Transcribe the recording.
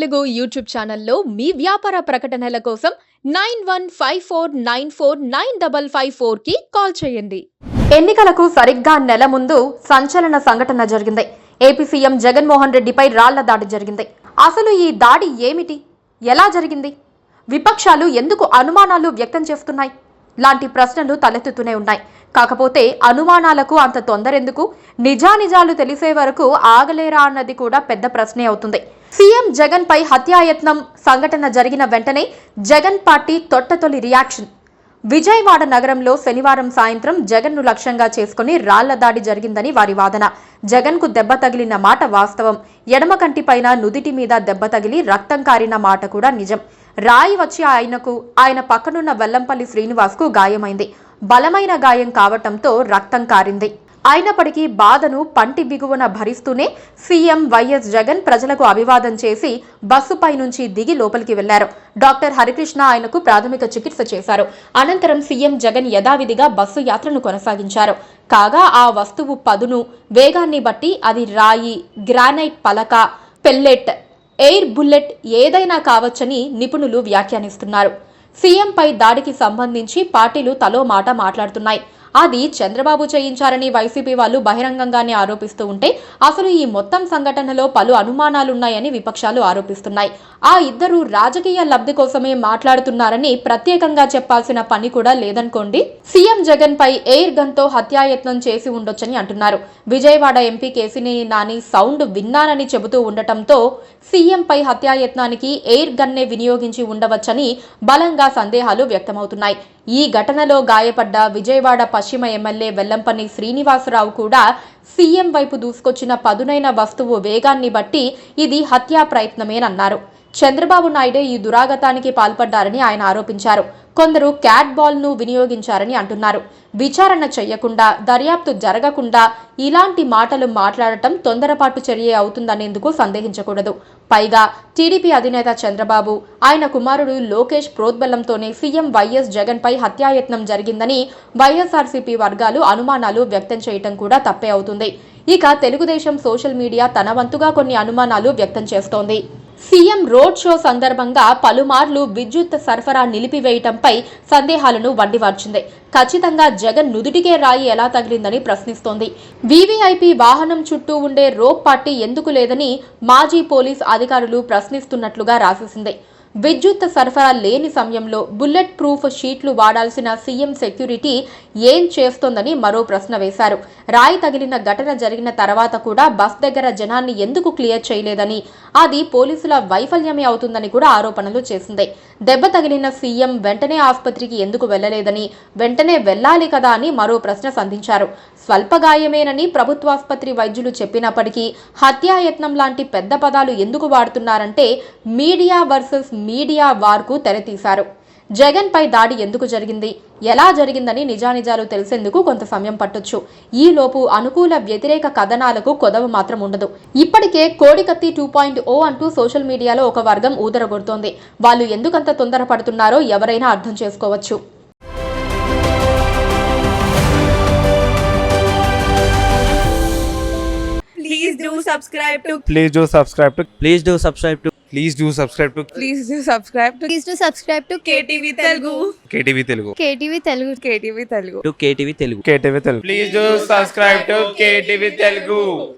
Telugu YouTube ఛానల్లో మీ వ్యాపార ప్రకటనల కోసం 9154949554 కి కాల్ చేయండి. ఎన్నికలకు సరిగ్గా నెల ముందు సంచలన సంఘటన జరిగింది. ఏపీ సీఎం జగన్మోహన్ రెడ్డిపై రాళ్ల దాడి జరిగింది. అసలు ఈ దాడి ఏమిటి, ఎలా జరిగింది, విపక్షాలు ఎందుకు అనుమానాలు వ్యక్తం చేస్తున్నాయి లాంటి ప్రశ్నలు తలెత్తుతూనే ఉన్నాయి. కాకపోతే అనుమానాలకు అంత తొందరెందుకు, నిజానిజాలు తెలిసే వరకు ఆగలేరా అన్నది కూడా పెద్ద ప్రశ్నే అవుతుంది. సీఎం జగన్ పై హత్యాయత్నం సంఘటన జరిగిన వెంటనే జగన్ పార్టీ తొట్టతొలి రియాక్షన్. విజయవాడ నగరంలో శనివారం సాయంత్రం జగన్ ను లక్ష్యంగా చేసుకుని రాళ్ల దాడి జరిగిందని వారి వాదన. జగన్ కు దెబ్బ తగిలిన మాట వాస్తవం. ఎడమ కంటి పైన నుదిటి మీద దెబ్బ తగిలి రక్తం కారిన మాట కూడా నిజం. రాయి వచ్చి ఆయన పక్కనున్న వెల్లంపల్లి శ్రీనివాస్ కు గాయమైంది. బలమైన గాయం కావటంతో రక్తం కారింది. అయినప్పటికీ బాధను పంటి బిగువన భరిస్తూనే సీఎం వైఎస్ జగన్ ప్రజలకు అభివాదం చేసి బస్సుపై నుంచి దిగి లోపలికి వెళ్లారు. డాక్టర్ హరికృష్ణ ఆయనకు ప్రాథమిక చికిత్స చేశారు. అనంతరం సీఎం జగన్ యథావిధిగా బస్సు యాత్రను కొనసాగించారు. కాగా ఆ వస్తువు పదును, వేగాన్ని బట్టి అది రాయి, గ్రానైట్ పలక, పెల్లెట్, ఎయిర్ బుల్లెట్ ఏదైనా కావచ్చని నిపుణులు వ్యాఖ్యానిస్తున్నారు. సీఎంపై దాడికి సంబంధించి పార్టీలు తలో మాట మాట్లాడుతున్నాయి. అది చంద్రబాబు చేయించారని వైసీపీ వాళ్ళు బహిరంగంగానే ఆరోపిస్తూ ఉంటే అసలు ఈ మొత్తం సంఘటనలో పలు అనుమానాలున్నాయని విపక్షాలు ఆరోపిస్తున్నాయి. ఆ ఇద్దరు రాజకీయ లబ్ధి కోసమే మాట్లాడుతున్నారని ప్రత్యేకంగా చెప్పాల్సిన పని కూడా లేదనుకోండి. సీఎం జగన్ పై ఎయిర్ గన్ తో హత్యాయత్నం చేసి ఉండొచ్చని అంటున్నారు. విజయవాడ ఎంపీ కేశినేని నాని సౌండ్ విన్నానని చెబుతూ ఉండటంతో సీఎం పై హత్యాయత్నానికి ఎయిర్ గన్నే వినియోగించి ఉండవచ్చని బలంగా సందేహాలు వ్యక్తమవుతున్నాయి. ఈ ఘటనలో గాయపడ్డ విజయవాడ పశ్చిమ ఎమ్మెల్యే వెల్లంపల్లి శ్రీనివాసరావు కూడా సీఎం వైపు దూసుకొచ్చిన పదునైన వస్తువు వేగాన్ని బట్టి ఇది హత్యా ప్రయత్నమేనన్నారు. చంద్రబాబు నాయుడే ఈ దురాగతానికి పాల్పడ్డారని ఆయన ఆరోపించారు. కొందరు క్యాట్ బాల్ ను వినియోగించారని అంటున్నారు. విచారణ చేయకుండా, దర్యాప్తు జరగకుండా ఇలాంటి మాటలు మాట్లాడటం తొందరపాటు చర్య అవుతుందనేందుకు సందేహించకూడదు. పైగా టీడీపీ అధినేత చంద్రబాబు, ఆయన కుమారుడు లోకేష్ ప్రోద్బలంతోనే సీఎం వైఎస్ జగన్ పై హత్యాయత్నం జరిగిందని వైఎస్ఆర్సీపీ వర్గాలు అనుమానాలు వ్యక్తం చేయటం కూడా తప్పే అవుతుంది. ఇక తెలుగుదేశం సోషల్ మీడియా తన వంతుగా కొన్ని అనుమానాలు వ్యక్తం చేస్తోంది. సీఎం రోడ్ షో సందర్భంగా పలుమార్లు విద్యుత్ సరఫరా నిలిపివేయటంపై సందేహాలను వడ్డివార్చింది. ఖచ్చితంగా జగన్ నుదుటికే రాయి ఎలా తగిలిందని ప్రశ్నిస్తోంది. వీవీఐపీ వాహనం చుట్టూ ఉండే రోప్ పార్టీ ఎందుకు లేదని మాజీ పోలీస్ అధికారులు ప్రశ్నిస్తున్నట్లుగా రాసేసింది. విద్యుత్ సరఫరా లేని సమయంలో బుల్లెట్ ప్రూఫ్ షీట్లు వాడాల్సిన సీఎం సెక్యూరిటీ ఏం చేస్తోందని మరో ప్రశ్న వేశారు. రాయి తగిలిన ఘటన జరిగిన తర్వాత కూడా బస్ దగ్గర జనాన్ని ఎందుకు క్లియర్ చేయలేదని, అది పోలీసుల వైఫల్యమే అవుతుందని కూడా ఆరోపణలు చేసింది. దెబ్బ తగిలిన సీఎం వెంటనే ఆసుపత్రికి ఎందుకు వెళ్లలేదని, వెంటనే వెళ్లాలి కదా అని మరో ప్రశ్న సంధించారు. స్వల్ప గాయమేనని ప్రభుత్వాసుపత్రి వైద్యులు చెప్పినప్పటికీ హత్యాయత్నం లాంటి పెద్ద పదాలు ఎందుకు వాడుతున్నారంటే మీడియా వర్సెస్ మీడియా వార్కు తెరతీశారు. జగన్ పై దాడి ఎందుకు జరిగింది, ఎలా జరిగిందని నిజానిజాలు తెలిసేందుకు కొంత సమయం పట్టొచ్చు. ఈలోపు అనుకూల వ్యతిరేక కథనాలకు కొదవ మాత్రం ఉండదు. ఇప్పటికే కోడికత్తి 2.0 అంటూ సోషల్ మీడియాలో ఒక వర్గం ఊదరగొడుతోంది. వాళ్ళు ఎందుకంత తొందరపడుతున్నారో ఎవరైనా అర్థం చేసుకోవచ్చు. Please do subscribe to Please do subscribe to Please do subscribe to Please do subscribe to Please do subscribe to Please do subscribe to KTV Telugu. KTV Telugu. KTV Telugu. KTV Telugu. KTV Telugu. KTV Telugu. Please do subscribe to KTV Telugu.